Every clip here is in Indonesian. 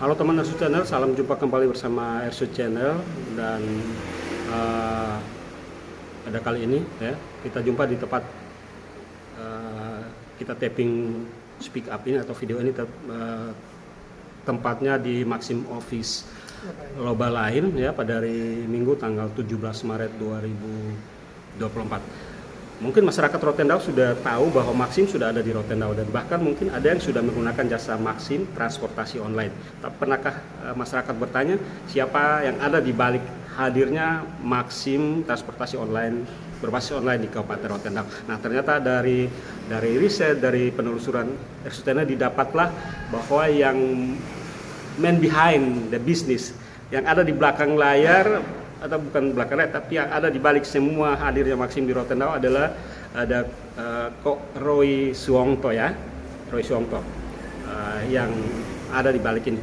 Halo teman Ersu Channel, salam jumpa kembali bersama Ersu Channel. Dan pada kali ini ya, kita jumpa di tempat kita tapping speak up ini atau video ini tempatnya di Maxim Office Loba Lain ya, pada hari Minggu tanggal 17 Maret 2024. Mungkin masyarakat Rotendao sudah tahu bahwa Maxim sudah ada di Rotendao, dan bahkan mungkin ada yang sudah menggunakan jasa Maxim transportasi online. Tapi pernahkah masyarakat bertanya siapa yang ada di balik hadirnya Maxim transportasi online berbasis online di Kabupaten Rotendao? Nah, ternyata dari riset, dari penelusuran Ersu Channel didapatlah bahwa yang man behind the business, yang ada di belakang layar, atau bukan belakang layar, tapi yang ada di balik semua hadirnya Maxim di Rotendao adalah ada Kok Roy Suongto ya, Roy Suongto yang ada di balik ini.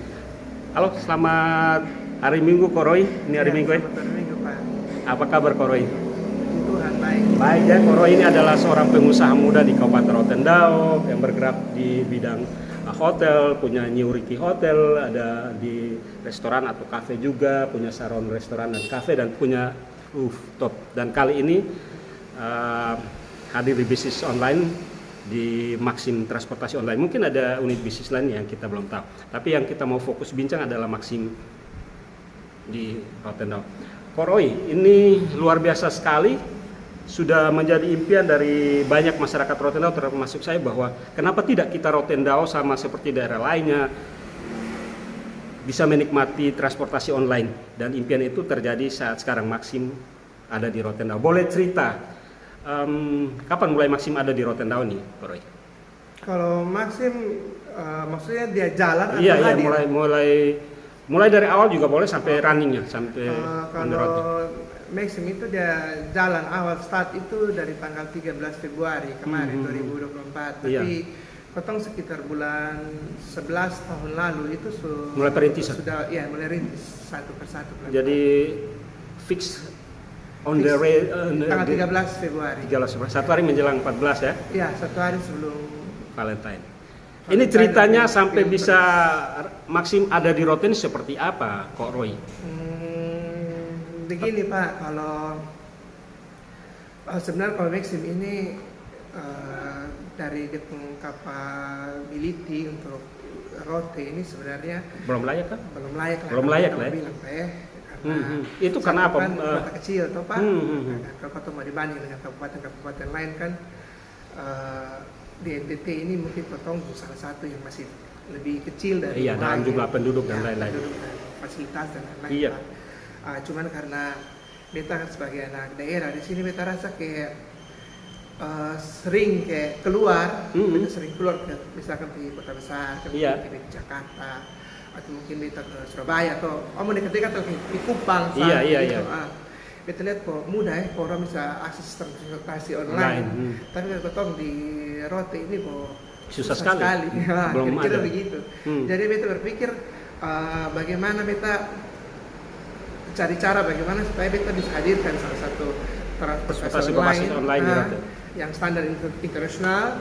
Halo, selamat hari Minggu Kok Roy. Ini hari Minggu ya? Selamat hari Minggu, Pak. Apa kabar Kok Roy? Tuhan baik. Baik ya, Kok Roy ini adalah seorang pengusaha muda di Kabupaten Rotendao yang bergerak di bidang hotel, punya New Ricky Hotel, ada di restoran atau kafe juga, punya Saron restoran dan kafe, dan punya rooftop. Dan kali ini hadir di bisnis online di Maxim transportasi online. Mungkin ada unit bisnis lain yang kita belum tahu, tapi yang kita mau fokus bincang adalah Maxim di Rotendao. Kok Roy, ini luar biasa sekali, sudah menjadi impian dari banyak masyarakat Rotendao, termasuk saya, bahwa kenapa tidak kita Rotendao sama seperti daerah lainnya bisa menikmati transportasi online, dan impian itu terjadi saat sekarang Maxim ada di Rotendao. Boleh cerita kapan mulai Maxim ada di Rotendao nih, Pak Roy? Kalau Maxim maksudnya dia jalan atau Iya, hadir? mulai dari awal juga boleh sampai runningnya, sampai on the road. Kalau Maxim itu dia jalan awal start itu dari tanggal 13 Februari kemarin 2024. Iya. Tapi potong sekitar bulan 11 tahun lalu itu Mulai perintisan. Sudah ya, mulai rintis satu persatu. Jadi fix on Fix the way tanggal 13 Februari. 13 Februari, satu hari menjelang 14 ya, Ya, satu hari sebelum Valentine. Ini ceritanya sampai bisa Maxim ada di Rotendao seperti apa, Kok Roy? Begini Pak, kalau sebenarnya kalau Maxim ini dari capability untuk rote ini sebenarnya Belum layak kan? belum layak lah. Belum layak lah ya? Bilang, Pak, ya. Itu karena apa? Kan kota kecil, toh Pak. Hmm. Kalau kota mau dibanding dengan kabupaten-kabupaten lain kan, di NTT ini mungkin potong salah satu yang masih lebih kecil dari Iya, dalam jumlah penduduk dan ya, lain-lain. penduduk dan fasilitas dan lain-lain. Iya. Pak. Cuman karena beta kan sebagai anak daerah di sini, beta rasa kayak sering kayak keluar, beta sering keluar ke misalkan di kota besar, Iya. mungkin di Jakarta, atau mungkin beta ke Surabaya, atau mau dekat-dekat atau di Kupang. Iya. Beta lihat kok mudah ya, kok orang bisa akses transportasi online. Tapi kalau ketong di Rote ini kok Susah sekali. Ya, Belum kira-kira ada. begitu. Jadi beta berpikir bagaimana beta cari cara bagaimana supaya beta bisa hadirkan salah satu transportasi berbasis online di Rote. yang standar internasional,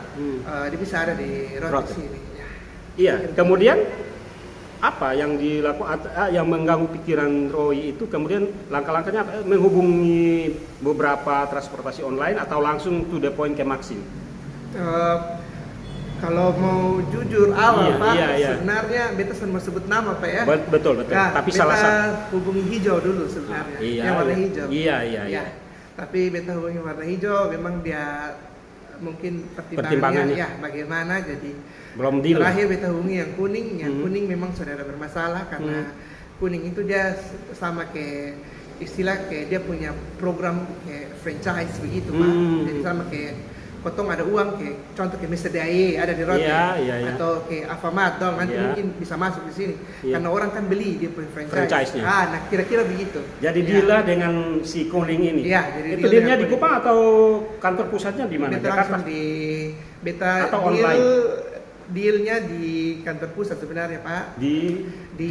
dia bisa ada di Rote Rote. sini. Ya. Iya, kemudian apa yang dilakukan, yang mengganggu pikiran Roy itu, kemudian langkah-langkahnya apa? Menghubungi beberapa transportasi online atau langsung to the point ke Maxim? Kalau mau jujur awal Iya, Pak, iya. sebenarnya beta semua sebut nama Pak ya. Betul. Ya, Tapi beta salah satu. hubungi hijau dulu sebenarnya, yang warna hijau. Iya. Tapi beta hubungi warna hijau, memang dia mungkin pertimbangannya Pertimbangannya. ya bagaimana, jadi Belum deal. terakhir beta hubungi yang kuning. Yang kuning memang sudah ada bermasalah karena kuning itu dia sama kayak istilah kayak dia punya program kayak franchise begitu Pak. Jadi sama kayak potong ada uang kayak contoh kayak Mr. DIY ada di Rote, Iya. atau kayak Alfamart dong, nanti Iya. mungkin bisa masuk di sini Iya. karena orang kan beli dia punya Franchise-nya. Nah kira-kira begitu. Jadi Ya. deal lah dengan si kuning ini. Iya, jadi itu deal dealnya dengan di kuning. Kupang atau kantor pusatnya di mana? Beta Jakarta. langsung di beta Atau deal, online? dealnya di kantor pusat sebenarnya Pak. Di Di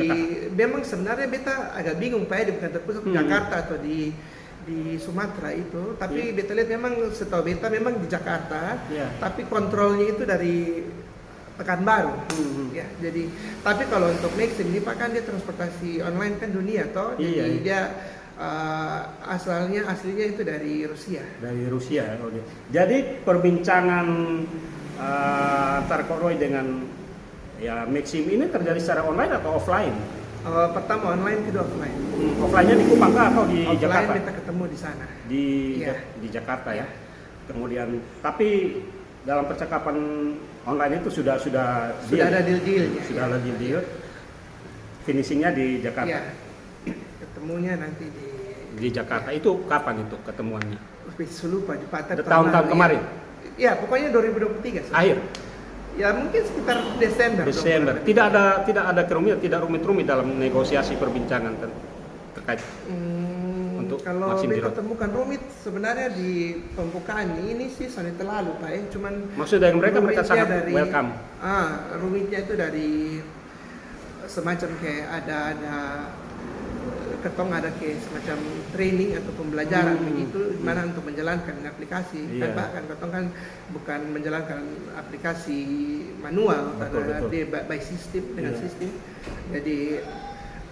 memang sebenarnya beta agak bingung Pak ya, di kantor pusat Jakarta atau di Sumatera itu, tapi beta lihat memang setahu beta memang di Jakarta, Iya. tapi kontrolnya itu dari Pekanbaru. Hmm. Ya, jadi tapi kalau untuk Maxim ini Pak kan dia transportasi online kan dunia toh. Jadi Iya. dia aslinya itu dari Rusia. Dari Rusia. Oke. Jadi perbincangan antara Kak Roy dengan ya Maxim ini terjadi secara online atau offline? Pertama online, kedua offline. Offline-nya di Kupang kah atau di Offline Jakarta? kita ketemu di sana. Iya. Iya. Di Jakarta ya. Kemudian tapi dalam percakapan online itu sudah Sudah ada deal-dealnya. Sudah ada deal. Finishingnya di Jakarta. Iya. Ketemunya nanti Di Jakarta itu kapan itu ketemuannya? lupa di Patah Tahun-tahun kemarin. Ya, pokoknya 2023. Akhir Ya mungkin sekitar Desember. Desember. Tidak ada rumit-rumit dalam negosiasi perbincangan terkait untuk kalau Maxim di kita Rote. temukan rumit sebenarnya di pembukaan ini sih sudah terlalu Pak ya. Cuman Maksud dari mereka rumitnya sangat welcome. Rumitnya itu dari semacam kayak ada ketong ada kayak semacam training atau pembelajaran begitu gimana untuk menjalankan aplikasi. Iya. Kan Pak kan ketong kan bukan menjalankan aplikasi manual karena betul. dia by system dengan Iya. sistem. Jadi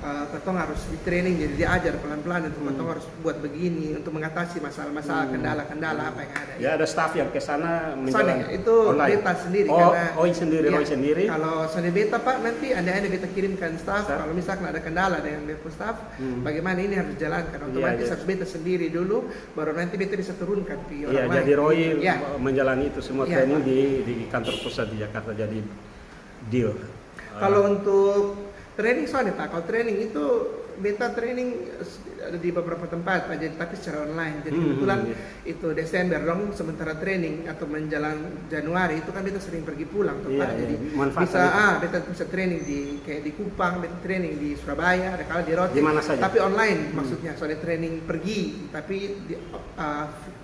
ketong harus di training, jadi diajar pelan-pelan untuk ketong harus buat begini untuk mengatasi masalah-masalah kendala-kendala apa yang ada. Ya ada staff yang ke sana menjalankan Itu online. beta sendiri Roy sendiri. Kalau Sony beta Pak nanti anda beta kirimkan staff. Kalau misalkan ada kendala dengan beta staff, bagaimana ini harus dijalankan. Otomatis harus beta sendiri dulu, baru nanti beta bisa turunkan ke orang lain. Jadi Roy Ya. menjalani itu semua Ya, training Pak. di kantor pusat di Jakarta jadi deal. Kalau untuk training soalnya Pak, kalau training itu beta training ada di beberapa tempat Pak, jadi tapi secara online. Jadi kebetulan itu Desember dong, sementara training atau menjelang Januari itu kan beta sering pergi pulang tuh Pak. Jadi beta bisa training kayak di Kupang, beta training di Surabaya, ada kala di Rote. Di mana saja? Tapi online maksudnya, soalnya training pergi tapi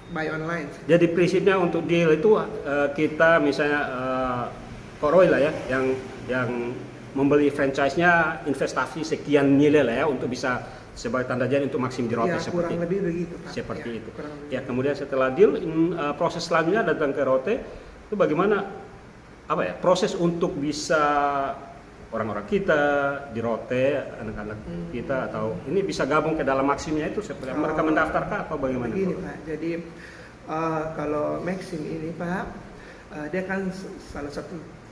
by online. Jadi prinsipnya untuk deal itu kita misalnya Roy lah ya yang membeli franchise-nya investasi sekian nilai lah ya untuk bisa sebagai tanda jadi untuk Maxim di Rote Ya, seperti kurang lebih begitu Pak. Seperti Ya, itu. kurang lebih. Ya kemudian setelah deal proses selanjutnya datang ke Rote itu bagaimana proses untuk bisa orang-orang kita di Rote, anak-anak kita atau ini bisa gabung ke dalam Maximnya itu seperti mereka mendaftarkah atau bagaimana? Begini Pak, jadi kalau Maxim ini Pak, dia kan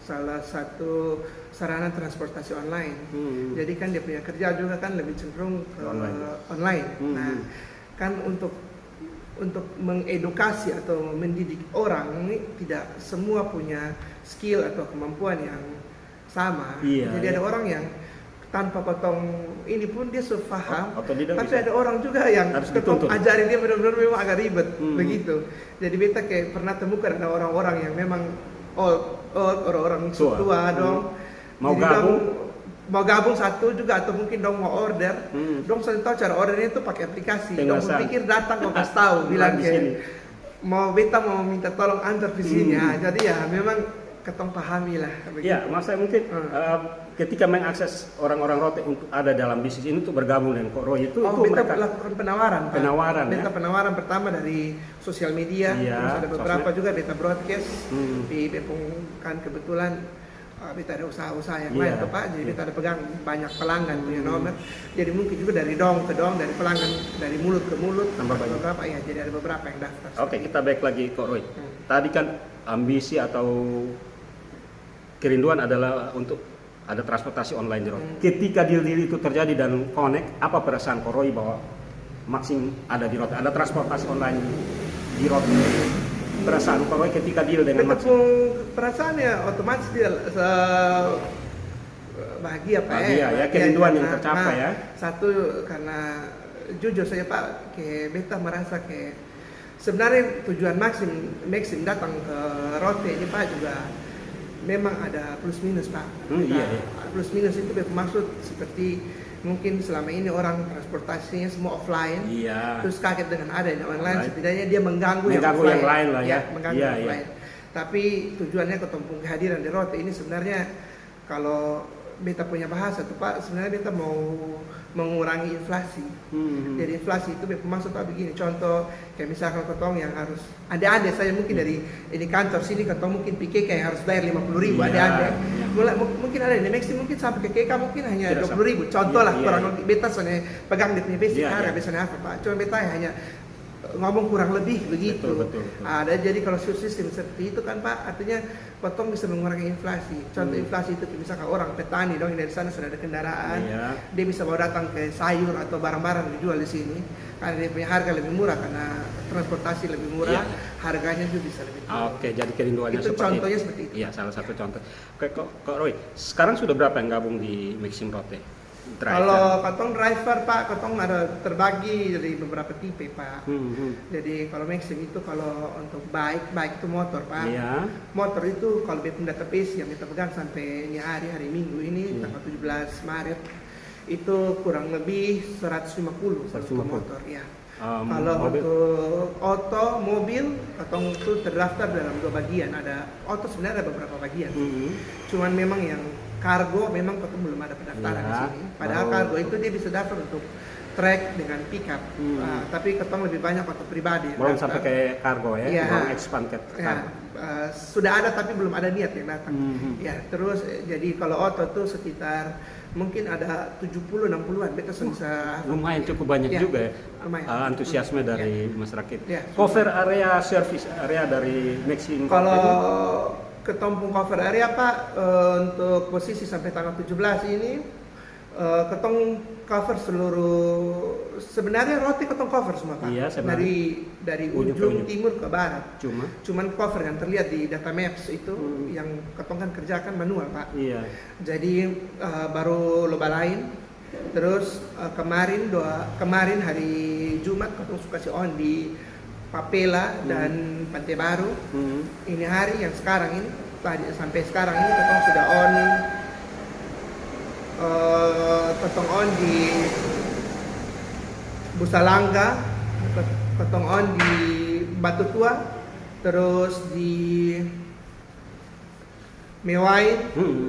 salah satu sarana transportasi online. Jadi kan dia punya kerja juga kan lebih cenderung ke online. Nah, kan untuk mengedukasi atau mendidik orang ini tidak semua punya skill atau kemampuan yang sama. Jadi ada orang yang tanpa potong ini pun dia sepaham, tapi bisa. Ada orang juga yang ketong ajarin dia benar-benar memang agak ribet begitu. Jadi beta kayak pernah temukan ada orang-orang yang memang orang-orang tua dong mau gabung satu juga atau mungkin dong mau order dong selalu tahu cara ordernya itu pakai aplikasi. Dong pikir datang kok kasih tahu bilang kayak beta mau minta tolong antar di sini. Jadi ya memang ketong pahami lah begitu. Ya, masa mungkin ketika mengakses orang-orang Rote untuk ada dalam bisnis ini untuk bergabung dengan Kak Roy itu beta mereka lakukan penawaran. Beta penawaran pertama dari sosial media, terus ada beberapa juga beta broadcast di Bepung kan kebetulan beta ada usaha-usaha yang lain tuh Pak, jadi beta ada pegang banyak pelanggan punya nomor. Jadi mungkin juga dari dong ke dong, dari pelanggan dari mulut ke mulut tambah beberapa ya, jadi ada beberapa yang daftar. Oke, kita balik lagi Kak Roy. Tadi kan ambisi atau kerinduan adalah untuk ada transportasi online di Rote. Ketika deal-deal itu terjadi dan connect, apa perasaan Kak Roy bahwa Maxim ada di Rote, ada transportasi online di Rote? Perasaan Kak Roy ketika deal dengan Maxim? Perasaan ya otomatis dia bahagia Pak. Bahagia ya, kerinduan yang tercapai ya. Satu karena jujur saja Pak, kayak beta merasa kayak sebenarnya tujuan Maxim datang ke Rote ini Pak juga memang ada plus minus Pak. Plus minus itu bermaksud seperti mungkin selama ini orang transportasinya semua offline, terus kaget dengan ada yang online, setidaknya dia mengganggu yang lain lah ya. Mengganggu yang offline. Tapi tujuannya ketemu kehadiran di Rote ini sebenarnya kalau beta punya bahasa tuh Pak, sebenarnya beta mau mengurangi inflasi. Jadi inflasi itu maksud Pak begini, contoh kayak misalkan ketong yang harus ada saya mungkin dari ini kantor sini ketong mungkin pikir kayak harus bayar 50.000 ada. Mungkin ada di Meksiko mungkin sampai ke KK mungkin hanya 20.000. Contoh lah kurang lebih beta soalnya pegang di punya basic harga biasanya apa Pak. Cuma beta hanya ngomong kurang lebih begitu. Betul. Ada jadi kalau sistem seperti itu kan Pak, artinya potong bisa mengurangi inflasi. Contoh inflasi itu misalkan orang petani dong dari sana sudah ada kendaraan, dia bisa bawa datang ke sayur atau barang-barang dijual di sini karena dia punya harga lebih murah karena transportasi lebih murah, harganya juga bisa lebih tinggi. Oke, jadi kerinduannya itu seperti contohnya seperti itu. Iya, salah satu contoh. Oke, Kok Roy, sekarang sudah berapa yang gabung di Maxim Rote? Kalau katong driver Pak, katong ada terbagi dari beberapa tipe Pak. Jadi kalau Maxim itu kalau untuk bike itu motor Pak. Motor itu kalau beta database yang kita pegang sampai ini hari Minggu ini tanggal 17 Maret itu kurang lebih 150 untuk motor ya. Kalau untuk auto mobil katong itu terdaftar dalam 2 bagian. Ada auto sebenarnya ada beberapa bagian. Cuman memang yang kargo memang ketemu belum ada pendaftaran di sini. Padahal kargo itu dia bisa daftar untuk trek dengan pickup. Tapi ketemu lebih banyak untuk pribadi. Belum sampai ke kargo ya, belum expand ke kargo. Sudah ada tapi belum ada niat yang datang. Ya, terus jadi kalau auto tuh sekitar mungkin ada 70-60-an. Beta bisa lumayan cukup banyak juga ya. Antusiasme dari masyarakat. Cover area service area dari Maxim. Kalau ketompung cover area Pak, untuk posisi sampai tanggal 17 ini ketong cover seluruh, sebenarnya roti ketong cover semua Pak. Dari ujung timur ke barat. Cuman cover yang terlihat di data maps itu yang ketong kan kerjakan manual Pak. Jadi baru loba lain. Terus kemarin hari Jumat ketong suka si on di Papela dan Pantai Baru. Ini hari yang sekarang ini sampai sekarang ini ketong sudah on di Busalangga, ketong on di Batu Tua, terus di Mewai,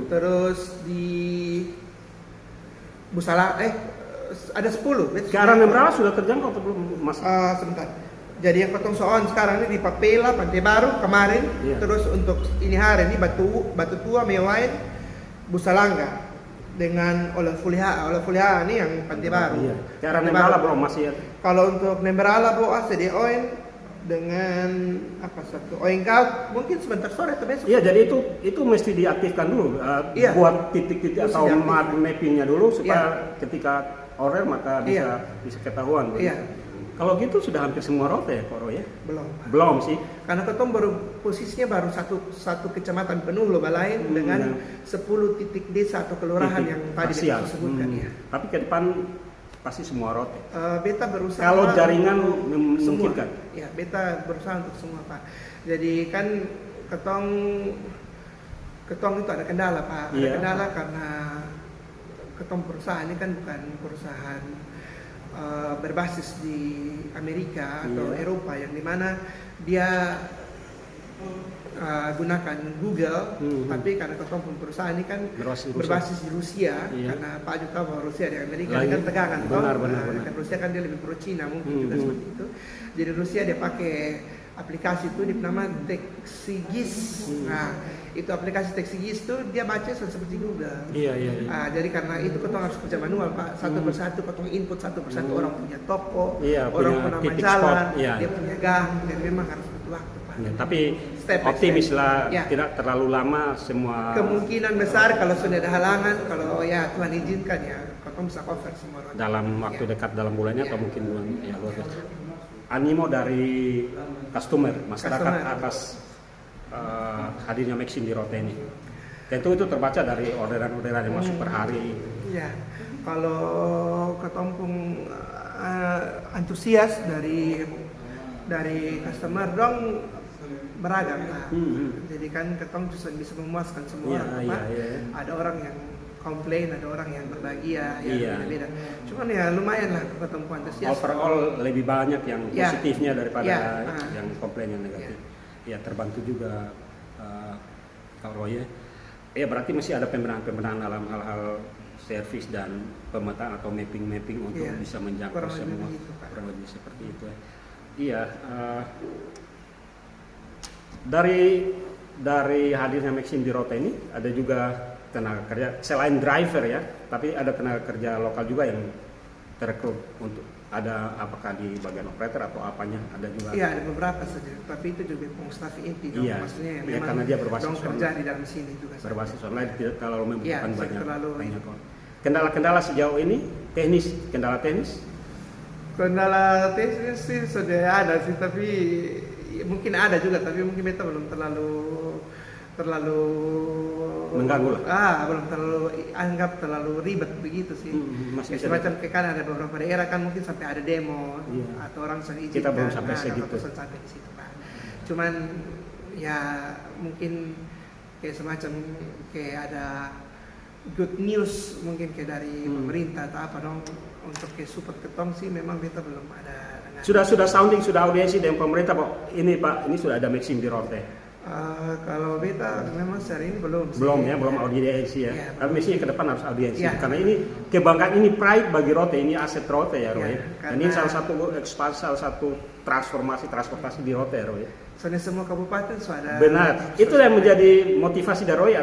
terus di ada 10. Ke arah Nembrala sudah terjangkau atau belum Mas? Sebentar. Jadi yang ketong soal sekarang ini di Papela, Pantai Baru kemarin, terus untuk ini hari ini Batu Tua, Mewai, Busalangga dengan Olafuliha ini yang Pantai Baru. Ke arah Nembrala belum masih ya? Kalau untuk Nembrala bawa CDON dengan satu Oengkau mungkin sebentar sore atau besok. Iya, jadi itu mesti diaktifkan dulu, buat titik-titik atau mappingnya dulu supaya ketika order maka bisa ketahuan. Kalau gitu sudah hampir semua rute ya, Koro ya? Belum sih. Karena ketong posisinya baru satu kecamatan penuh loh lain dengan 10 titik desa atau kelurahan yang tadi kita sebutkan ya. Tapi ke depan pasti semua rute. Beta berusaha. Kalau jaringan memungkinkan. Ya, beta berusaha untuk semua Pak. Jadi kan ketong itu ada kendala Pak. Ada kendala karena ketong perusahaan ini kan bukan perusahaan berbasis di Amerika atau Eropa yang dimana dia gunakan Google, tapi karena ketong perusahaan ini kan berbasis di Rusia, karena Pak juga bahwa Rusia dan Amerika ini kan tegangan, benar. Kan Rusia kan dia lebih pro Cina mungkin juga seperti itu. Jadi Rusia dia pakai aplikasi itu bernama Texigis. Nah, itu aplikasi Texigis itu dia baca seperti Google. Jadi karena itu ketong harus kerja manual Pak, satu persatu ketong input satu persatu orang punya toko, orang punya nama jalan, dia punya gang, dan memang harus butuh waktu Pak. Tapi optimis lah, tidak terlalu lama semua. Kemungkinan besar kalau sudah ada halangan, kalau Tuhan izinkan ketong bisa cover semua orang. Dalam waktu dekat dalam bulannya atau mungkin bulan luar biasa. Animo dari customer, masyarakat atas hadirnya Maxim di Rote ini. Tentu itu terbaca dari orderan-orderan yang masuk per hari. Kalau ketompung antusias dari customer dong beragam lah. Jadi kan ketong bisa memuaskan semua orang. Ada orang yang komplain, ada orang yang berbahagia, beda-beda. Cuman lumayan lah ketemu antusias. Overall lebih banyak yang positifnya daripada yang komplain yang negatif. Terbantu juga Kak Roy. Ya berarti masih ada pembenahan-pembenahan dalam hal-hal servis dan pemetaan atau mapping-mapping untuk Iya, bisa menjangkau kurang lebih semua. begitu, Pak. Kurang lebih seperti itu ya. Iya, dari hadirnya Maxim di Rote ini ada juga tenaga kerja selain driver ya, tapi ada tenaga kerja lokal juga yang terekrut untuk ada apakah di bagian operator atau apanya ada juga. Iya, ada beberapa saja, tapi itu juga staff inti dong, Iya, maksudnya yang iya, memang karena dia berbasis dong kerja online. di dalam sini juga. Berbasis online tidak terlalu membutuhkan Iya, banyak terlalu- kok. Kendala-kendala sejauh ini kendala teknis. Kendala teknis sih sudah ada sih, tapi mungkin ada juga, tapi mungkin beta belum terlalu Mengganggu lah. belum terlalu anggap terlalu ribet begitu sih. Masih bisa Semacam kayak kan ada beberapa daerah kan mungkin sampai ada demo Iya. atau orang sudah izin. Kita belum sampai segitu. Sampai di situ, Pak. Cuman ya mungkin kayak semacam kayak ada good news mungkin kayak dari pemerintah atau apa dong untuk kayak support ketong sih memang beta belum ada. Sudah sounding, sudah audiensi dengan pemerintah Pak. Ini sudah ada Maxim di Rote. Kalau beta memang sehari ini belum sih. Belum audiensi ya. Iya, Tapi mestinya ke depan harus audiensi Iya. karena ini kebanggaan, ini pride bagi Rote, ini aset Rote ya Roy. Iya, Dan ini karena- salah satu transportasi di Rote ya Roy. Soalnya semua kabupaten sudah ada. Benar. Itu yang menjadi motivasi dari Roy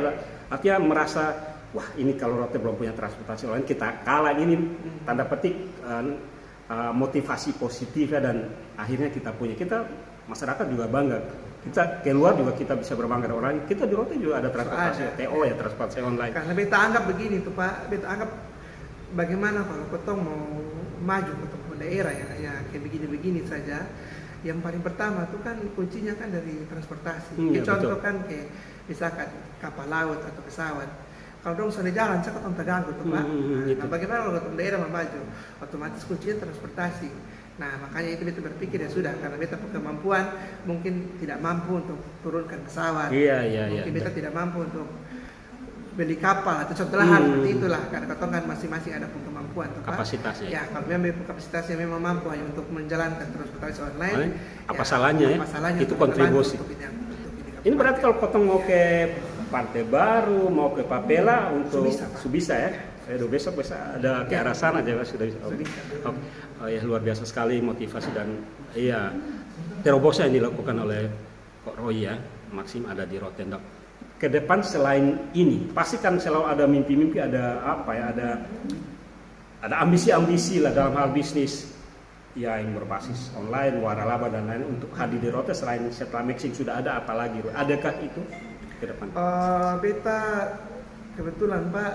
artinya merasa wah ini kalau Rote belum punya transportasi online kita kalah, ini tanda petik motivasi positif ya, dan akhirnya kita punya, kita masyarakat juga bangga. Kita keluar juga kita bisa berbangga dengan orang. Kita di Rote juga ada transportasi Ada. TO ya, transportasi online. Karena beta anggap begini tuh Pak, beta anggap bagaimana kalau ketong mau maju ke daerah ya kayak begini-begini saja. Yang paling pertama tuh kan kuncinya kan dari transportasi. Iya, Contoh betul. kan kayak misalkan kapal laut atau pesawat. Kalau dong sudah jalan, saya ketong terganggu tuh Pak. Gitu. Nah, bagaimana kalau ketong daerah mau maju? Otomatis kuncinya transportasi. Nah, makanya itu beta berpikir ya sudah, karena beta kemampuan mungkin tidak mampu untuk turunkan pesawat. Iya. Mungkin beta tidak mampu untuk beli kapal atau contoh hal seperti itulah, karena ketong kan masing-masing ada pun kemampuan tuh, Pak. Kapasitasnya. Ya, kalau memang kapasitasnya memang mampu hanya untuk menjalankan transportasi online, Apa salahnya ya? apa salahnya Itu untuk kontribusi. untuk ini Ini berarti kalau Kotong mau ke Pantai Baru, mau ke Papela untuk Subisa, Pak. Subisa ya? Besok ada ke arah sana aja sudah bisa. Oke. Oh, ya luar biasa sekali motivasi dan iya terobosan yang dilakukan oleh Kok Roy ya, Maxim ada di Rotendao. Ke depan selain ini, pasti kan selalu ada mimpi-mimpi, ada apa ya, ada ambisi-ambisi lah dalam hal bisnis ya yang berbasis online, waralaba dan lain untuk hadir di Rote. Selain setelah Maxim sudah ada apa lagi? Roy? Adakah itu ke depan? beta kebetulan Pak,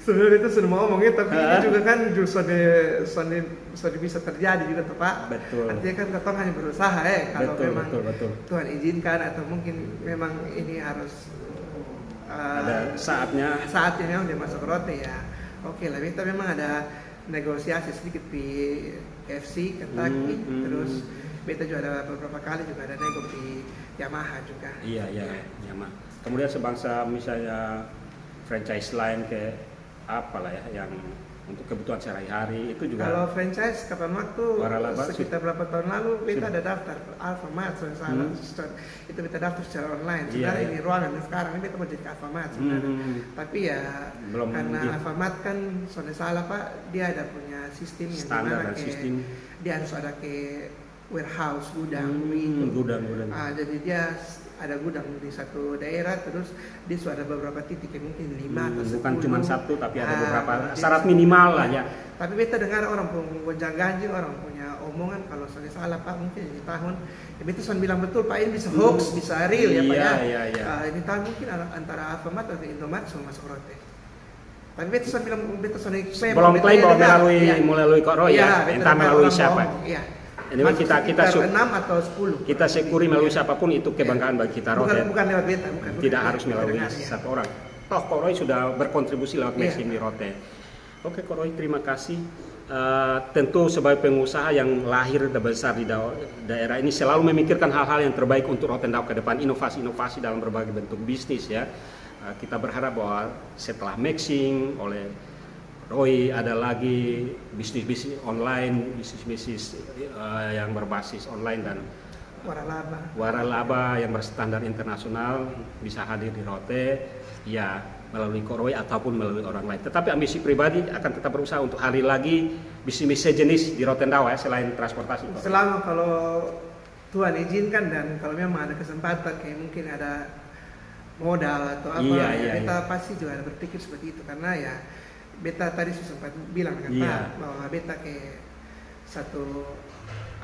sebenarnya itu sudah mau ngomongnya, tapi ini juga kan sudah bisa terjadi juga tuh Pak. Betul. Artinya kan ketong hanya berusaha kalau memang Betul. Tuhan izinkan atau mungkin memang ini harus Ada saatnya. memang dia masuk Rote ya. Oke lah, beta memang ada negosiasi sedikit di FC Kentucky, terus beta juga ada beberapa kali juga ada nego di Yamaha juga. Iya, nyaman. Kemudian sebangsa misalnya franchise lain ke apalah ya yang untuk kebutuhan sehari-hari itu juga. Kalau franchise kapan waktu Waralaba sekitar berapa tahun lalu beta ada daftar Alfamart salah itu beta daftar secara online. Sebenarnya Iya. ini ruangan sekarang ini beta mau jadi ke Alfamart sebenarnya. Tapi ya Belum karena di- Alfamart kan soalnya salah Pak, dia ada punya sistem yang Standar dimana dan kayak sistem. dia harus ada kayak warehouse gudang begitu. Gudang. Jadi dia ada gudang di satu daerah, terus dia sudah ada beberapa titik yang mungkin 5 atau 10. Bukan cuma satu tapi ada beberapa jadi- syarat minimal lah ya. Tapi beta dengar orang gonjang ganjing, orang punya omongan kalau saya salah Pak mungkin ini tahun. Ya beta sudah bilang betul Pak, ini bisa hoax, bisa real ya Pak ya. Iya. Ini tahun mungkin antara Alfamart atau Indomaret semua masuk Rote. Tapi beta sudah bilang, beta sudah klaim. Belum beta klaim bahwa dengar. melalui Kok Roy ya. beta Entah dengar melalui orang siapa. ngomong, Iya. Ini kita 6 atau 10. kita syukuri melalui siapapun itu kebanggaan bagi kita Rote. Bukan lewat beta, bukan. Tidak harus melalui Dengar, ya. satu orang. Toh Kok Roy sudah berkontribusi lewat Iya. Maxim di Rote. Oke Kok Roy, terima kasih. Tentu sebagai pengusaha yang lahir dan besar di daerah ini selalu memikirkan hal-hal yang terbaik untuk Rotendao ke depan, inovasi-inovasi dalam berbagai bentuk bisnis ya. Kita berharap bahwa setelah Maxim oleh Roy ada lagi bisnis-bisnis online, bisnis-bisnis yang berbasis online dan waralaba yang berstandar internasional bisa hadir di Rote, ya melalui Koroi ataupun melalui orang lain. Tetapi ambisi pribadi akan tetap berusaha untuk hadir lagi bisnis sejenis di Rotendao ya, selain transportasi. Selama kalau Tuhan izinkan dan kalau memang ada kesempatan kayak mungkin ada modal atau apa, beta pasti juga ada berpikir seperti itu, karena ya beta tadi sempat bilang kan Pak, bahwa beta kayak satu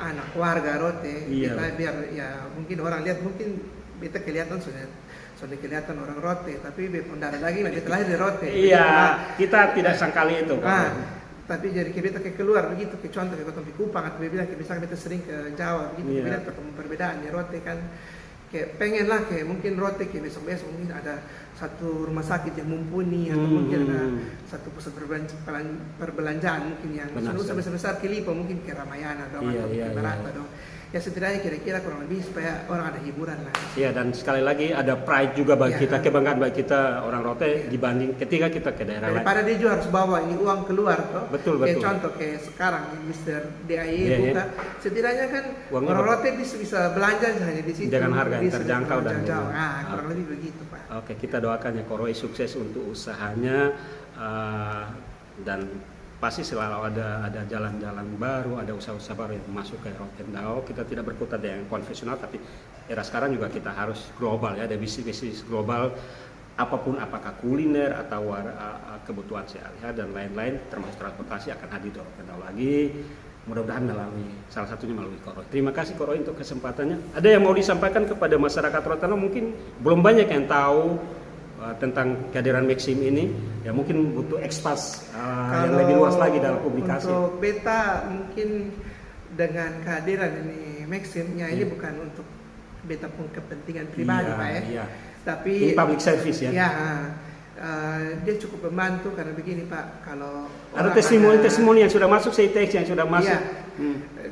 anak warga Rote, beta biar ya mungkin orang lihat, mungkin beta kelihatan sudah kelihatan orang Rote, tapi beta lagi beta lahir di Rote. Iya, kita tidak sangkali itu. Tapi jadi beta kayak keluar begitu, kayak contoh kayak Kota Kupang atau bilang kayak misalnya beta sering ke Jawa begitu, bilang ketemu perbedaan di Rote kan. Kayak pengen lah kayak mungkin Rote kayak besok-besok mungkin ada satu rumah sakit yang mumpuni, atau mungkin ada satu pusat perbelanjaan mungkin yang sebesar Kilipo, mungkin ke Ramayana dong, atau ke Barata dong. Ya setidaknya kira-kira kurang lebih supaya orang ada hiburan lah. Iya, dan sekali lagi ada pride juga bagi kita, kebanggaan bagi kita orang Rote dibanding ketika kita ke daerah lain. Daripada dia juga harus bawa ini uang keluar toh. Betul. Kayak contoh kayak sekarang Mr. DIY buka, setidaknya kan orang Rote bisa belanja hanya di situ dengan harga yang terjangkau dan kurang lebih begitu Pak. Oke, kita doakan ya Koroi sukses untuk usahanya, dan pasti selalu ada jalan-jalan baru, ada usaha-usaha baru yang masuk ke Rotendao. Kita tidak berkutat dengan konvensional, tapi era sekarang juga kita harus global ya, ada bisnis global apapun, apakah kuliner atau kebutuhan sehari-hari dan lain-lain, termasuk transportasi akan hadir di Rotendao lagi. Mudah-mudahan salah satunya melalui Koroi. Terima kasih Koroi untuk kesempatannya. Ada yang mau disampaikan kepada masyarakat Rotendao? Mungkin belum banyak yang tahu tentang kehadiran Maxim ini, ya mungkin butuh ekspos yang lebih luas lagi dalam publikasi. Untuk beta mungkin dengan kehadiran ini Maximnya ini bukan untuk beta pun kepentingan pribadi Pak ya, tapi ini public service ya. Dia cukup membantu karena begini Pak, kalau ada testimoni yang sudah masuk, teks yang sudah masuk.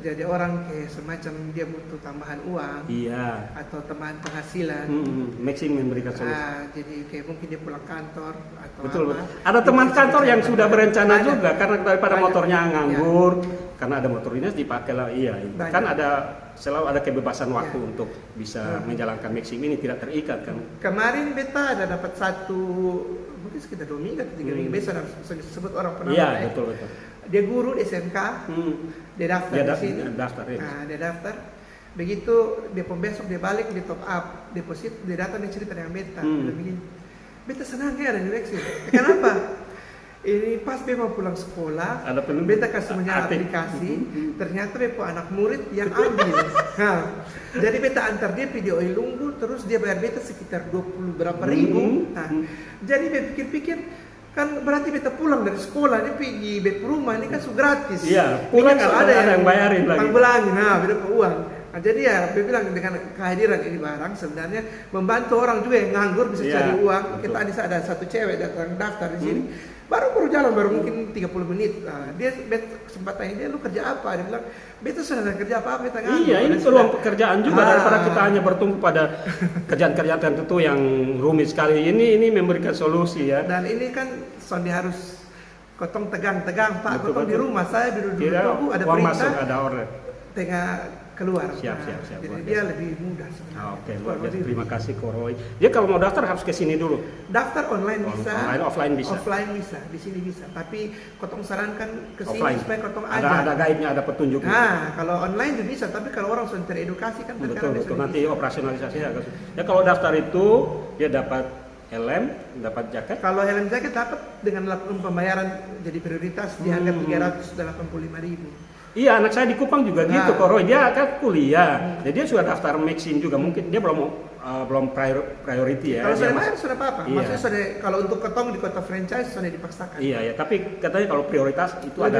Jadi orang kayak semacam dia butuh tambahan uang, atau tambahan penghasilan. Maxim memberikan solusi. Jadi kayak mungkin dia pulang kantor atau betul. Ada teman kantor yang sudah berencana juga karena daripada motornya nganggur, karena ada motor dinas dipakai lah. Kan selalu ada kebebasan waktu untuk bisa menjalankan Maxim ini, tidak terikat kan. Kemarin beta ada dapat mungkin sekitar 2 minggu atau 3 minggu, biasa disebut orang pernah. Betul. Dia guru di SMK, dia daftar di sini. Dia daftar. Begitu dia besok dia balik, dia top up deposit, dia datang dia cerita dengan beta. Beta senang ya ada di Maxim. Kenapa? Ini pas beta mau pulang sekolah, beta kasih aplikasi, ternyata beta anak murid yang ambil. Jadi beta antar dia video Ilunggu, terus dia bayar beta sekitar 20 berapa ribu. Jadi beta pikir-pikir, kan berarti beta pulang dari sekolah, dia pergi beta rumah, ini kan gratis. Pulang ada yang bayarin lagi. Panggulangin, beda uang. Jadi ya, beta bilang dengan kehadiran ini barang sebenarnya membantu orang juga yang nganggur bisa cari uang. Kita ada satu cewek datang daftar di sini. Baru jalan mungkin 30 menit. Dia kesempatan ini, lu kerja apa? Dia bilang, beta sudah kerja apa? Beta nganggur. Ini peluang pekerjaan juga daripada kita hanya bertumpu pada kerjaan-kerjaan tertentu yang rumit sekali. Ini memberikan solusi ya. Dan ini kan sonde harus kotong tegang-tegang Pak. Kotong di rumah saya duduk ada perintah. Masuk, ada order. Tengah keluar. Siap. Jadi dia lebih mudah sebenarnya. Oke, luar biasa. Terima kasih Koroi. Dia kalau mau daftar harus ke sini dulu. Daftar online bisa. Offline bisa. Offline bisa, di sini bisa. Tapi kotong sarankan ke sini supaya kotong ada guide-nya, ada petunjuk. Kalau online juga bisa, tapi kalau orang sudah teredukasi kan betul. Nanti operasionalisasinya agak sulit. Ya kalau daftar itu dia dapat helm, dapat jaket. Kalau helm jaket dapat dengan lakukan pembayaran jadi prioritas di harga 385.000. Iya, anak saya di Kupang juga gitu, Koroi. Dia kan kuliah, jadi dia sudah daftar Maxim juga. Mungkin dia belum priority ya. Kalau sudah bayar sudah apa-apa. Maksudnya kalau untuk ketong di kota franchise sudah dipaksakan. Iya, tapi katanya kalau prioritas itu lebih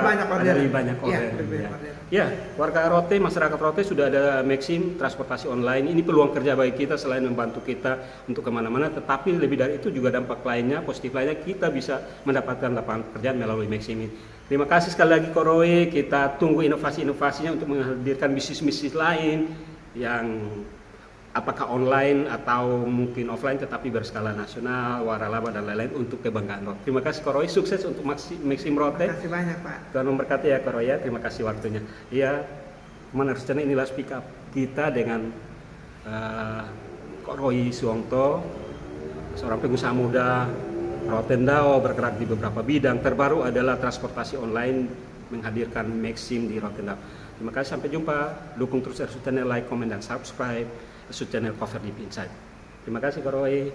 banyak order. Ya, warga Rote, masyarakat Rote sudah ada Maxim transportasi online. Ini peluang kerja bagi kita selain membantu kita untuk kemana-mana, tetapi lebih dari itu juga dampak lainnya, positif lainnya, kita bisa mendapatkan lapangan pekerjaan melalui Maxim ini. Terima kasih sekali lagi Koroi, kita tunggu inovasi-inovasinya untuk menghadirkan bisnis-bisnis lain yang apakah online atau mungkin offline tetapi berskala nasional, waralaba dan lain-lain untuk kebanggaan Rote. Terima kasih Koroi, sukses untuk Maxim Rote. Terima kasih banyak Pak. Tuhan memberkati ya Koroi ya, terima kasih waktunya. Iya. Teman Channel, inilah speak up kita dengan Kok Roy Suwongto, seorang pengusaha muda Rotendao, bergerak di beberapa bidang. Terbaru adalah transportasi online, menghadirkan Maxim di Rotendao. Terima kasih, sampai jumpa. Dukung terus RSU Channel, like, comment, dan subscribe RSU Channel Cover Deep Insight. Terima kasih Kak Roy.